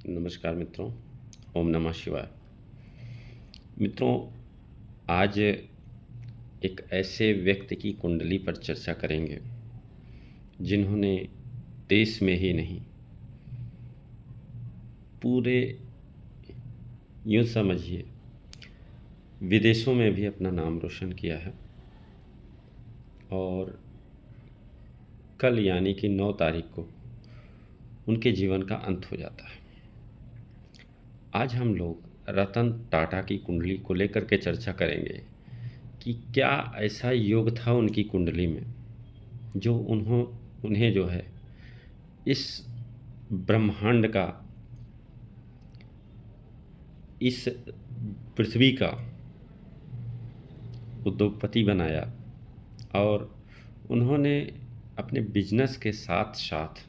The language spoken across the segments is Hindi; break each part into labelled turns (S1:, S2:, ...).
S1: नमस्कार मित्रों। ओम नमः शिवाय। मित्रों, आज एक ऐसे व्यक्ति की कुंडली पर चर्चा करेंगे जिन्होंने देश में ही नहीं, पूरे यूँ समझिए विदेशों में भी अपना नाम रोशन किया है। और कल यानी कि 9 तारीख को उनके जीवन का अंत हो जाता है। आज हम लोग रतन टाटा की कुंडली को लेकर के चर्चा करेंगे कि क्या ऐसा योग था उनकी कुंडली में जो उन्हें जो है इस ब्रह्मांड का, इस पृथ्वी का उद्योगपति बनाया। और उन्होंने अपने बिजनेस के साथ साथ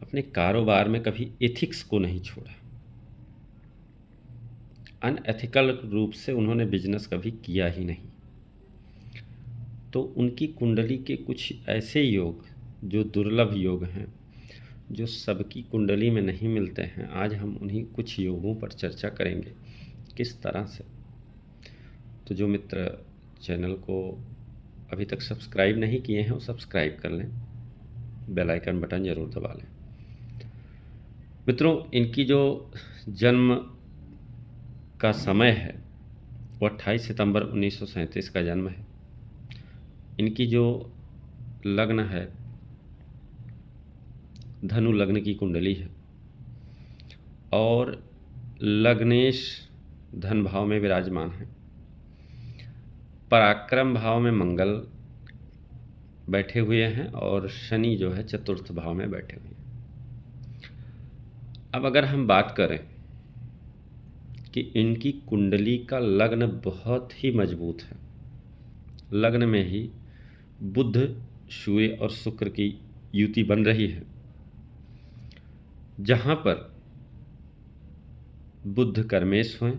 S1: अपने कारोबार में कभी एथिक्स को नहीं छोड़ा। अनएथिकल रूप से उन्होंने बिजनेस कभी किया ही नहीं। तो उनकी कुंडली के कुछ ऐसे योग जो दुर्लभ योग हैं, जो सबकी कुंडली में नहीं मिलते हैं, आज हम उन्हीं कुछ योगों पर चर्चा करेंगे किस तरह से। तो जो मित्र चैनल को अभी तक सब्सक्राइब नहीं किए हैं वो सब्सक्राइब कर लें, बेल आइकन बटन ज़रूर दबा लें। मित्रों, इनकी जो जन्म का समय है वो 28 सितंबर 1937 का जन्म है। इनकी जो लग्न है, धनु लग्न की कुंडली है और लग्नेश धन भाव में विराजमान है। पराक्रम भाव में मंगल बैठे हुए हैं और शनि जो है चतुर्थ भाव में बैठे हुए हैं। अब अगर हम बात करें कि इनकी कुंडली का लग्न बहुत ही मजबूत है। लग्न में ही बुध, सूर्य और शुक्र की युति बन रही है, जहाँ पर बुध कर्मेश हैं,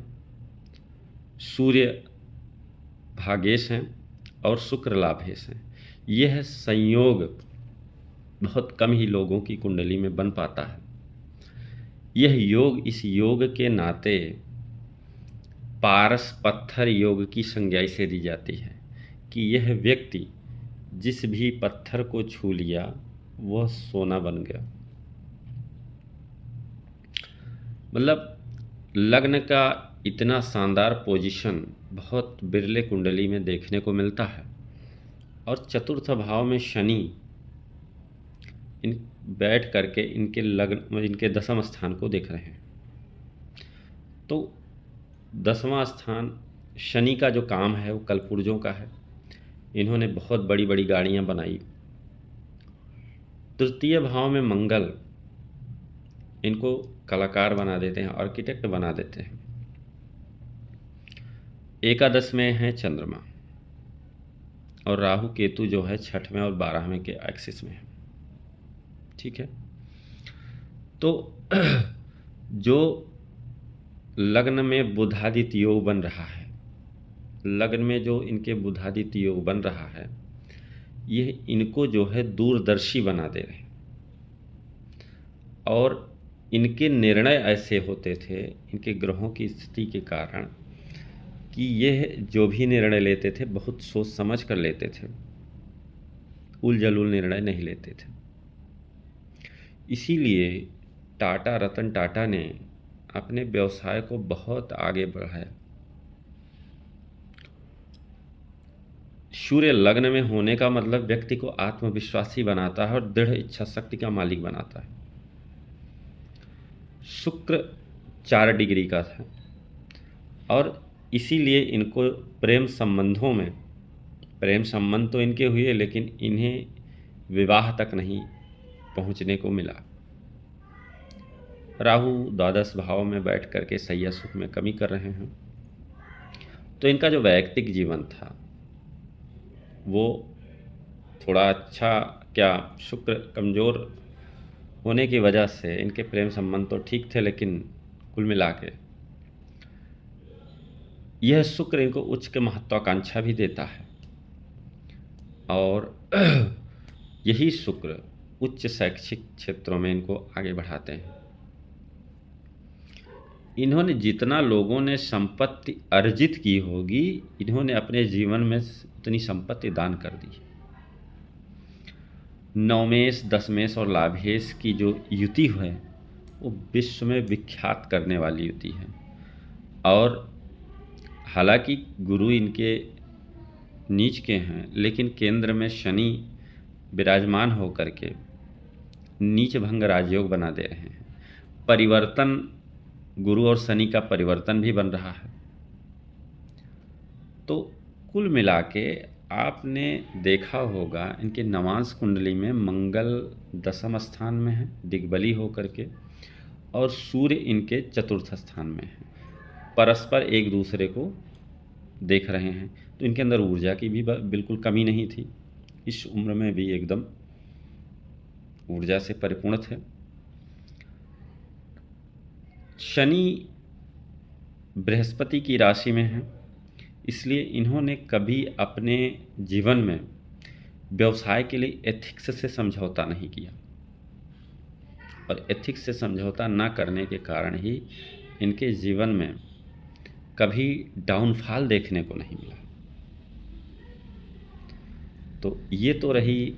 S1: सूर्य भागेश हैं और शुक्र लाभेश हैं। यह संयोग बहुत कम ही लोगों की कुंडली में बन पाता है। यह योग, इस योग के नाते पारस पत्थर योग की संज्ञा इसे दी जाती है कि यह व्यक्ति जिस भी पत्थर को छू लिया वह सोना बन गया। मतलब लग्न का इतना शानदार पोजीशन बहुत बिरले कुंडली में देखने को मिलता है। और चतुर्थ भाव में शनि इन बैठ करके इनके लग्न, इनके दसम स्थान को देख रहे हैं। तो दसवां स्थान शनि का जो काम है वो कलपुर्जों का है। इन्होंने बहुत बड़ी बड़ी गाड़ियां बनाई। तृतीय भाव में मंगल इनको कलाकार बना देते हैं, आर्किटेक्ट बना देते हैं। एकादश में है चंद्रमा और राहु केतु जो है 6वें और 12वें के एक्सिस में है। ठीक है। तो जो लग्न में बुधादित्य योग बन रहा है, लग्न में जो इनके बुधादित्य योग बन रहा है, यह इनको जो है दूरदर्शी बना दे रहे हैं। और इनके निर्णय ऐसे होते थे इनके ग्रहों की स्थिति के कारण कि यह जो भी निर्णय लेते थे बहुत सोच समझ कर लेते थे, उलझुल निर्णय नहीं लेते थे। इसीलिए रतन टाटा ने अपने व्यवसाय को बहुत आगे बढ़ाया। सूर्य लग्न में होने का मतलब व्यक्ति को आत्मविश्वासी बनाता है और दृढ़ इच्छा शक्ति का मालिक बनाता है। शुक्र 4 डिग्री का था और इसीलिए इनको प्रेम संबंधों में, प्रेम संबंध तो इनके हुए लेकिन इन्हें विवाह तक नहीं पहुंचने को मिला। राहु द्वादश भाव में बैठ करके सैया सुख में कमी कर रहे हैं। तो इनका जो वैयक्तिक जीवन था वो थोड़ा अच्छा, क्या शुक्र कमज़ोर होने की वजह से इनके प्रेम संबंध तो ठीक थे, लेकिन कुल मिला के यह शुक्र इनको उच्च के महत्वाकांक्षा भी देता है। और यही शुक्र उच्च शैक्षिक क्षेत्रों में इनको आगे बढ़ाते हैं। इन्होंने जितना लोगों ने संपत्ति अर्जित की होगी, इन्होंने अपने जीवन में उतनी संपत्ति दान कर दी। नवमेश, दशमेश और लाभेश की जो युति है वो विश्व में विख्यात करने वाली युति है। और हालांकि गुरु इनके नीच के हैं, लेकिन केंद्र में शनि विराजमान होकर के नीच भंग राजयोग बना दे रहे हैं। परिवर्तन, गुरु और शनि का परिवर्तन भी बन रहा है। तो कुल मिला के आपने देखा होगा इनके नवांश कुंडली में मंगल दशम स्थान में है दिग्बली होकर के, और सूर्य इनके चतुर्थ स्थान में है, परस्पर एक दूसरे को देख रहे हैं। तो इनके अंदर ऊर्जा की भी बिल्कुल कमी नहीं थी, इस उम्र में भी एकदम ऊर्जा से परिपूर्ण थे। शनि बृहस्पति की राशि में है, इसलिए इन्होंने कभी अपने जीवन में व्यवसाय के लिए एथिक्स से समझौता नहीं किया, और एथिक्स से समझौता ना करने के कारण ही इनके जीवन में कभी डाउनफॉल देखने को नहीं मिला। तो ये तो रही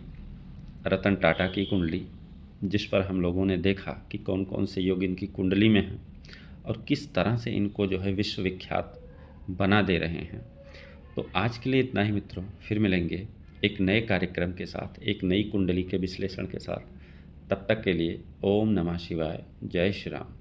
S1: रतन टाटा की कुंडली, जिस पर हम लोगों ने देखा कि कौन कौन से योग इनकी कुंडली में हैं और किस तरह से इनको जो है विश्वविख्यात बना दे रहे हैं। तो आज के लिए इतना ही मित्रों, फिर मिलेंगे एक नए कार्यक्रम के साथ, एक नई कुंडली के विश्लेषण के साथ। तब तक के लिए ओम नमः शिवाय, जय श्री राम।